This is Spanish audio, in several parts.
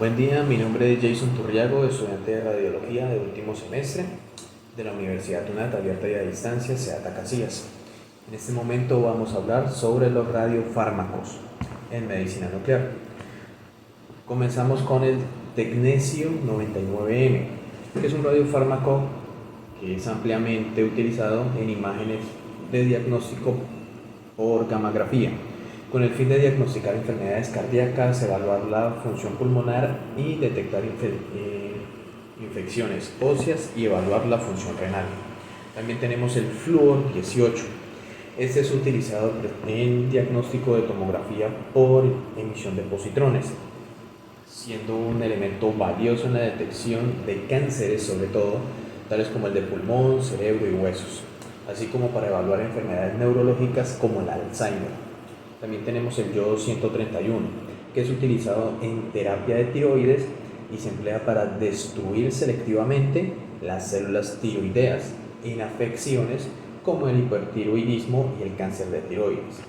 Buen día, mi nombre es Jason Turriago, estudiante de radiología de último semestre de la Universidad UNAT abierta y a distancia, SEATA Casillas. En este momento vamos a hablar sobre los radiofármacos en medicina nuclear. Comenzamos con el Tecnesio 99M, que es un radiofármaco que es ampliamente utilizado en imágenes de diagnóstico por gammagrafía, con el fin de diagnosticar enfermedades cardíacas, evaluar la función pulmonar y detectar infecciones óseas y evaluar la función renal. También tenemos el Fluor 18. Este es utilizado en diagnóstico de tomografía por emisión de positrones, siendo un elemento valioso en la detección de cánceres, sobre todo, tales como el de pulmón, cerebro y huesos, así como para evaluar enfermedades neurológicas como el Alzheimer. También tenemos el yodo 131, que es utilizado en terapia de tiroides y se emplea para destruir selectivamente las células tiroideas en afecciones como el hipertiroidismo y el cáncer de tiroides.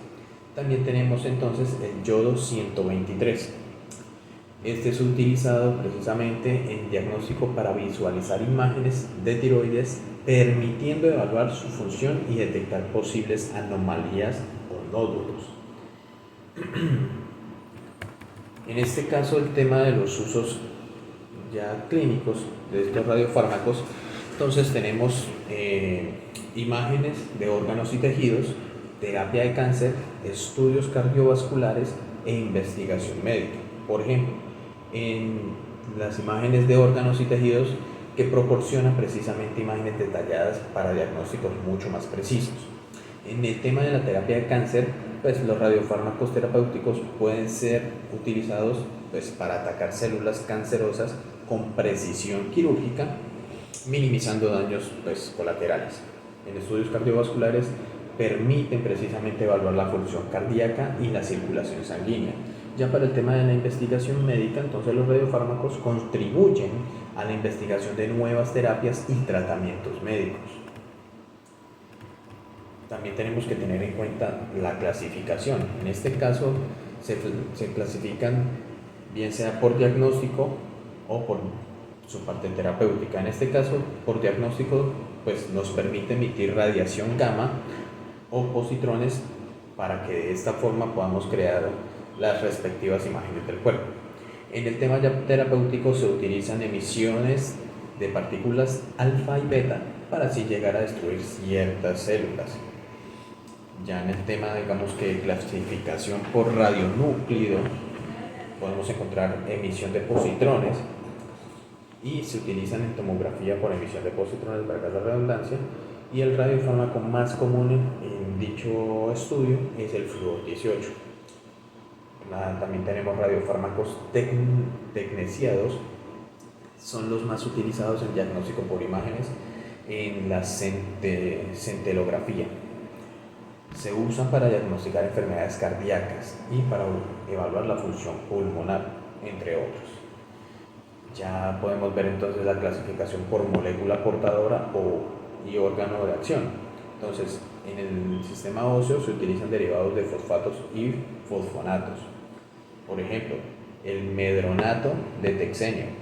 También tenemos entonces el yodo 123. Este es utilizado precisamente en diagnóstico para visualizar imágenes de tiroides, permitiendo evaluar su función y detectar posibles anomalías o nódulos. En este caso, el tema de los usos ya clínicos de estos radiofármacos, entonces tenemos imágenes de órganos y tejidos, terapia de cáncer, estudios cardiovasculares e investigación médica. Por ejemplo, en las imágenes de órganos y tejidos que proporcionan precisamente imágenes detalladas para diagnósticos mucho más precisos. En el tema de la terapia de cáncer, pues los radiofármacos terapéuticos pueden ser utilizados pues, para atacar células cancerosas con precisión quirúrgica, minimizando daños pues, colaterales. En estudios cardiovasculares permiten precisamente evaluar la función cardíaca y la circulación sanguínea. Ya para el tema de la investigación médica, entonces los radiofármacos contribuyen a la investigación de nuevas terapias y tratamientos médicos. También tenemos que tener en cuenta la clasificación. En este caso se clasifican bien sea por diagnóstico o por su parte terapéutica. En este caso, por diagnóstico, pues nos permite emitir radiación gamma o positrones para que de esta forma podamos crear las respectivas imágenes del cuerpo. En el tema ya terapéutico se utilizan emisiones de partículas alfa y beta para así llegar a destruir ciertas células. Ya en el tema, digamos que clasificación por radionúclido, podemos encontrar emisión de positrones y se utilizan en tomografía por emisión de positrones, valga la redundancia, y el radiofármaco más común en dicho estudio es el Fluor 18. También tenemos radiofármacos tecneciados, son los más utilizados en diagnóstico por imágenes en la centelografía. Se usan para diagnosticar enfermedades cardíacas y para evaluar la función pulmonar, entre otros. Ya podemos ver entonces la clasificación por molécula portadora y órgano de acción. Entonces, en el sistema óseo se utilizan derivados de fosfatos y fosfonatos. Por ejemplo, el medronato de texenio.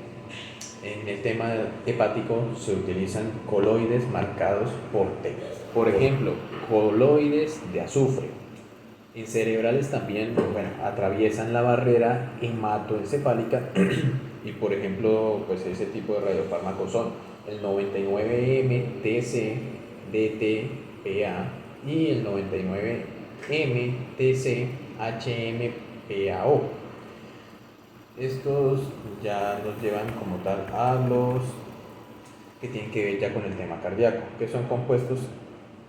En el tema hepático se utilizan coloides marcados por T. Por ejemplo, coloides de azufre. En cerebrales también, atraviesan la barrera hematoencefálica y por ejemplo, pues ese tipo de radiofármacos son el 99M-TC-DTPA y el 99M-TC-HMPAO. Estos ya nos llevan como tal a los que tienen que ver ya con el tema cardíaco, que son compuestos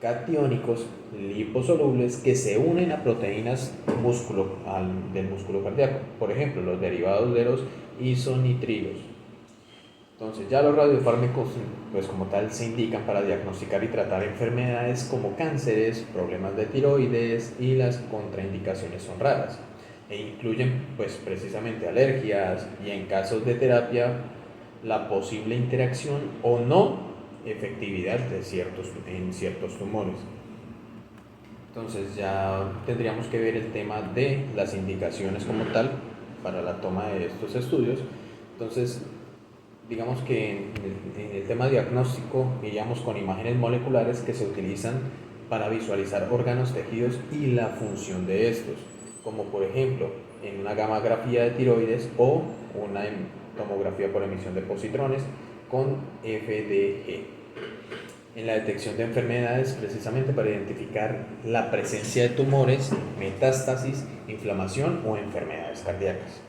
catiónicos liposolubles que se unen a proteínas del músculo cardíaco. Por ejemplo, los derivados de los isonitrilos. Entonces ya los radiofármacos pues como tal se indican para diagnosticar y tratar enfermedades como cánceres, problemas de tiroides y las contraindicaciones son raras e incluyen pues precisamente alergias y en casos de terapia la posible interacción o no efectividad en ciertos tumores. Entonces ya tendríamos que ver el tema de las indicaciones como tal para la toma de estos estudios Entonces, digamos que en el tema diagnóstico iríamos con imágenes moleculares que se utilizan para visualizar órganos, tejidos y la función de estos, como por ejemplo en una gamografía de tiroides o una tomografía por emisión de positrones con FDG. En la detección de enfermedades, precisamente para identificar la presencia de tumores, metástasis, inflamación o enfermedades cardíacas.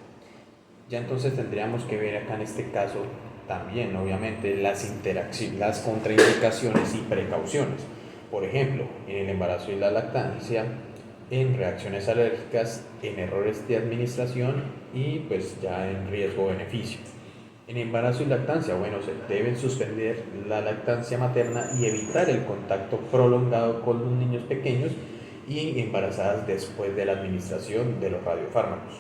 Ya entonces tendríamos que ver acá en este caso también, obviamente, las contraindicaciones y precauciones. Por ejemplo, en el embarazo y la lactancia, en reacciones alérgicas, en errores de administración y pues ya en riesgo-beneficio. En embarazo y lactancia, bueno, se deben suspender la lactancia materna y evitar el contacto prolongado con los niños pequeños y embarazadas después de la administración de los radiofármacos.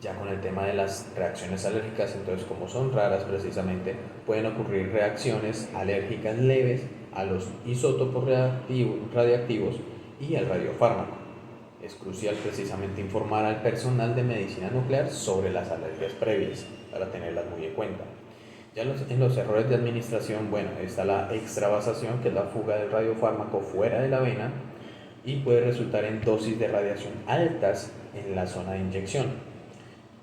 Ya con el tema de las reacciones alérgicas, entonces como son raras precisamente, pueden ocurrir reacciones alérgicas leves a los isótopos radiactivos y al radiofármaco. Es crucial precisamente informar al personal de medicina nuclear sobre las alergias previas para tenerlas muy en cuenta. Ya en los errores de administración, bueno, está la extravasación, que es la fuga del radiofármaco fuera de la vena y puede resultar en dosis de radiación altas en la zona de inyección.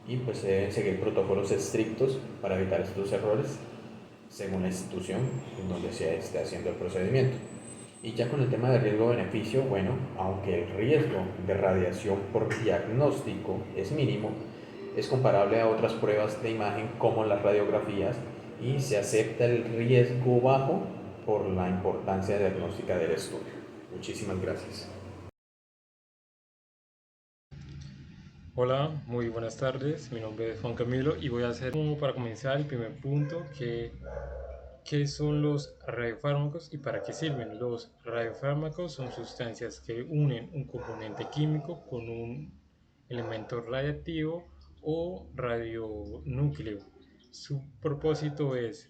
Y pues se deben seguir protocolos estrictos para evitar estos errores según la institución en donde se esté haciendo el procedimiento. Y ya con el tema de riesgo-beneficio, bueno, aunque el riesgo de radiación por diagnóstico es mínimo, es comparable a otras pruebas de imagen como las radiografías y se acepta el riesgo bajo por la importancia diagnóstica del estudio. Muchísimas gracias. Hola, muy buenas tardes. Mi nombre es Juan Camilo y voy a hacer como para comenzar el primer punto qué son los radiofármacos y para qué sirven. Los radiofármacos son sustancias que unen un componente químico con un elemento radiactivo o radionúcleo. Su propósito es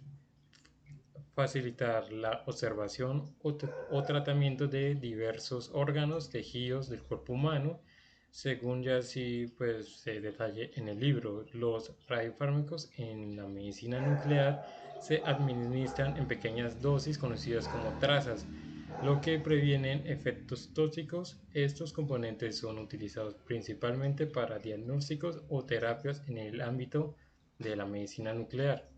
facilitar la observación o tratamiento de diversos órganos, tejidos del cuerpo humano, según ya así pues se detalle en el libro. Los radiofármacos en la medicina nuclear se administran en pequeñas dosis conocidas como trazas, lo que previenen efectos tóxicos. Estos componentes son utilizados principalmente para diagnósticos o terapias en el ámbito de la medicina nuclear.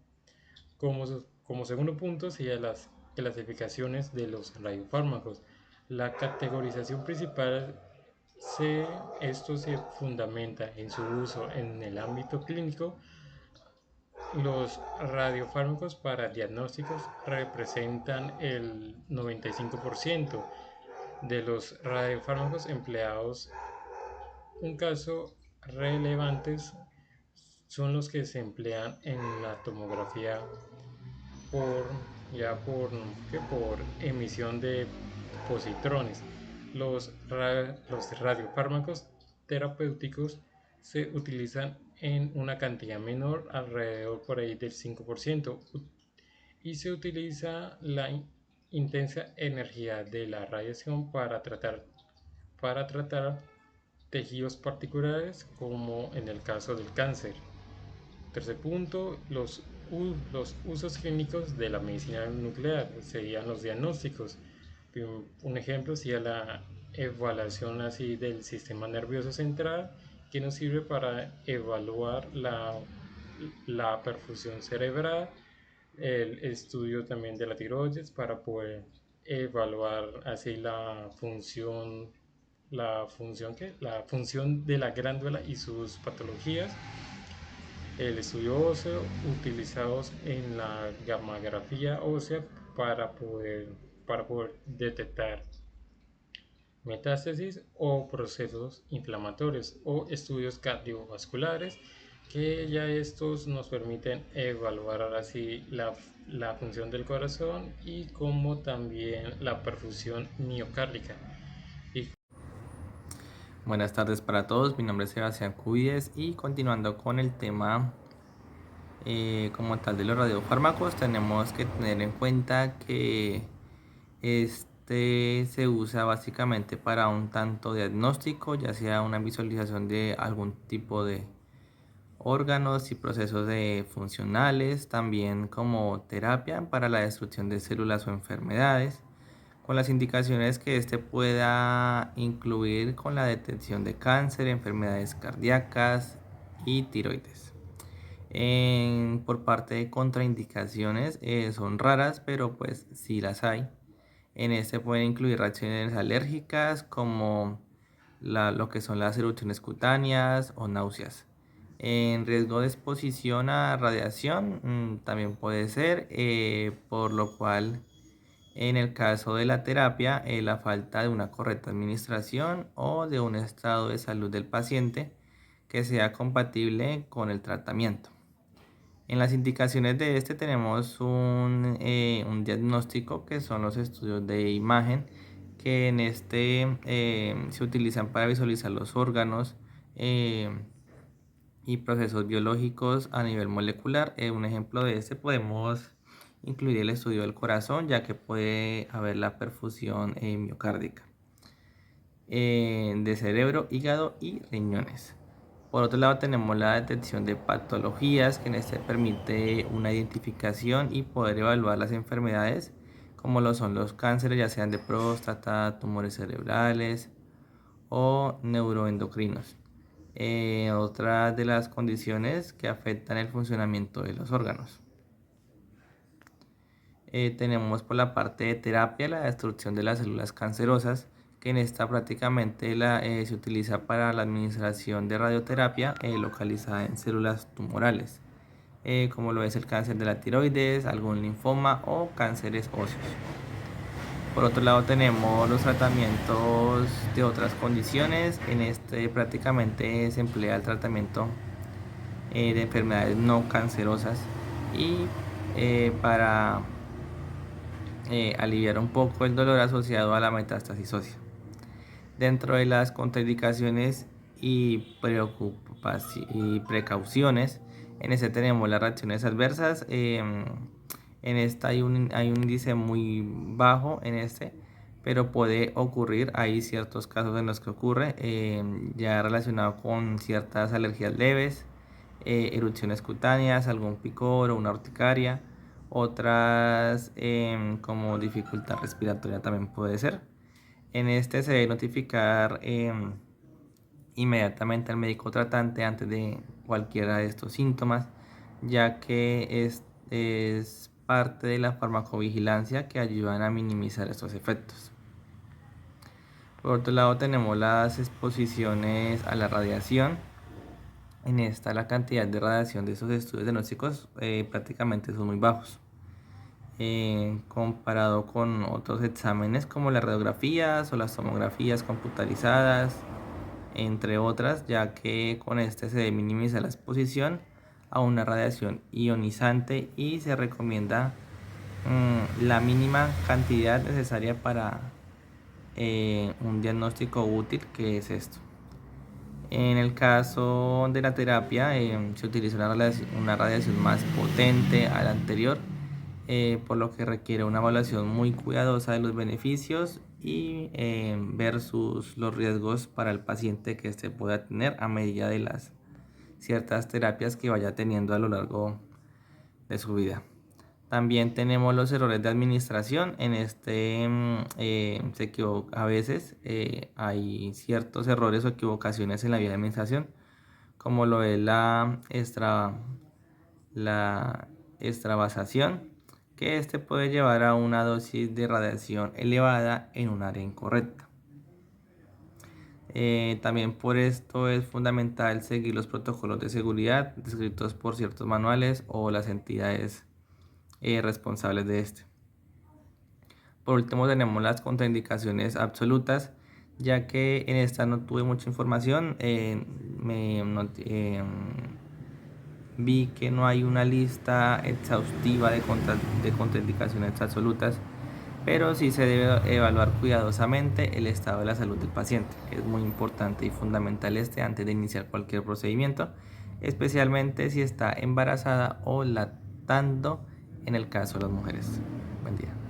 Como segundo punto sería las clasificaciones de los radiofármacos. La categorización principal esto se fundamenta en su uso en el ámbito clínico. Los radiofármacos para diagnósticos representan el 95% de los radiofármacos empleados. Un caso relevantes son los que se emplean en la tomografía por, por emisión de positrones. Los radiofármacos terapéuticos se utilizan en una cantidad menor, alrededor por ahí del 5%, y se utiliza la intensa energía de la radiación para tratar tejidos particulares, como en el caso del cáncer. Tercer punto, los usos clínicos de la medicina nuclear serían los diagnósticos. Un ejemplo sería la evaluación así del sistema nervioso central, que nos sirve para evaluar la perfusión cerebral, el estudio también de la tiroides para poder evaluar así la función de la glándula y sus patologías, el estudio óseo, utilizados en la gammagrafía ósea para poder detectar metástasis o procesos inflamatorios, o estudios cardiovasculares, que ya estos nos permiten evaluar ahora sí la función del corazón y como también la perfusión miocárdica. Y Buenas tardes para todos, mi nombre es Sebastián Cubides y continuando con el tema como tal de los radiofármacos, tenemos que tener en cuenta que este se usa básicamente para un tanto diagnóstico, ya sea una visualización de algún tipo de órganos y procesos funcionales, también como terapia para la destrucción de células o enfermedades, con las indicaciones que este pueda incluir con la detección de cáncer, enfermedades cardíacas y tiroides. Por parte de contraindicaciones, son raras, pero pues sí las hay. En este pueden incluir reacciones alérgicas como lo que son las erupciones cutáneas o náuseas. En riesgo de exposición a radiación también puede ser, por lo cual en el caso de la terapia, la falta de una correcta administración o de un estado de salud del paciente que sea compatible con el tratamiento. En las indicaciones de este tenemos un diagnóstico que son los estudios de imagen, que en este se utilizan para visualizar los órganos y procesos biológicos a nivel molecular. Un ejemplo de este podemos incluir el estudio del corazón, ya que puede haber la perfusión miocárdica, de cerebro, hígado y riñones. Por otro lado tenemos la detección de patologías, que en este permite una identificación y poder evaluar las enfermedades como lo son los cánceres, ya sean de próstata, tumores cerebrales o neuroendocrinos. Otra de las condiciones que afectan el funcionamiento de los órganos. Tenemos por la parte de terapia la destrucción de las células cancerosas, que en esta prácticamente se utiliza para la administración de radioterapia localizada en células tumorales, como lo es el cáncer de la tiroides, algún linfoma o cánceres óseos. Por otro lado tenemos los tratamientos de otras condiciones. En este prácticamente se emplea el tratamiento de enfermedades no cancerosas y para aliviar un poco el dolor asociado a la metástasis ósea. Dentro de las contraindicaciones y precauciones, en este tenemos las reacciones adversas. En esta hay un índice muy bajo pero puede ocurrir. Hay ciertos casos en los que ocurre, ya relacionado con ciertas alergias leves, erupciones cutáneas, algún picor o una urticaria. Otras como dificultad respiratoria también puede ser. En este se debe notificar inmediatamente al médico tratante antes de cualquiera de estos síntomas, ya que es parte de la farmacovigilancia que ayudan a minimizar estos efectos. Por otro lado tenemos las exposiciones a la radiación. En esta la cantidad de radiación de estos estudios diagnósticos prácticamente son muy bajos, comparado con otros exámenes como las radiografías o las tomografías computarizadas, entre otras, ya que con este se debe minimizar la exposición a una radiación ionizante y se recomienda la mínima cantidad necesaria para un diagnóstico útil, que es esto. En el caso de la terapia se utiliza una radiación más potente a la anterior, por lo que requiere una evaluación muy cuidadosa de los beneficios y versus los riesgos para el paciente que pueda tener a medida de las ciertas terapias que vaya teniendo a lo largo de su vida. También tenemos los errores de administración. En se equivoca a veces, hay ciertos errores o equivocaciones en la vía de administración, como lo es la extravasación, que puede llevar a una dosis de radiación elevada en un área incorrecta. También por esto es fundamental seguir los protocolos de seguridad descritos por ciertos manuales o las entidades responsables de este. Por último tenemos las contraindicaciones absolutas, ya que en esta no tuve mucha información. Vi que no hay una lista exhaustiva de contraindicaciones absolutas, pero sí se debe evaluar cuidadosamente el estado de la salud del paciente. Es muy importante y fundamental antes de iniciar cualquier procedimiento, especialmente si está embarazada o lactando, en el caso de las mujeres. Buen día.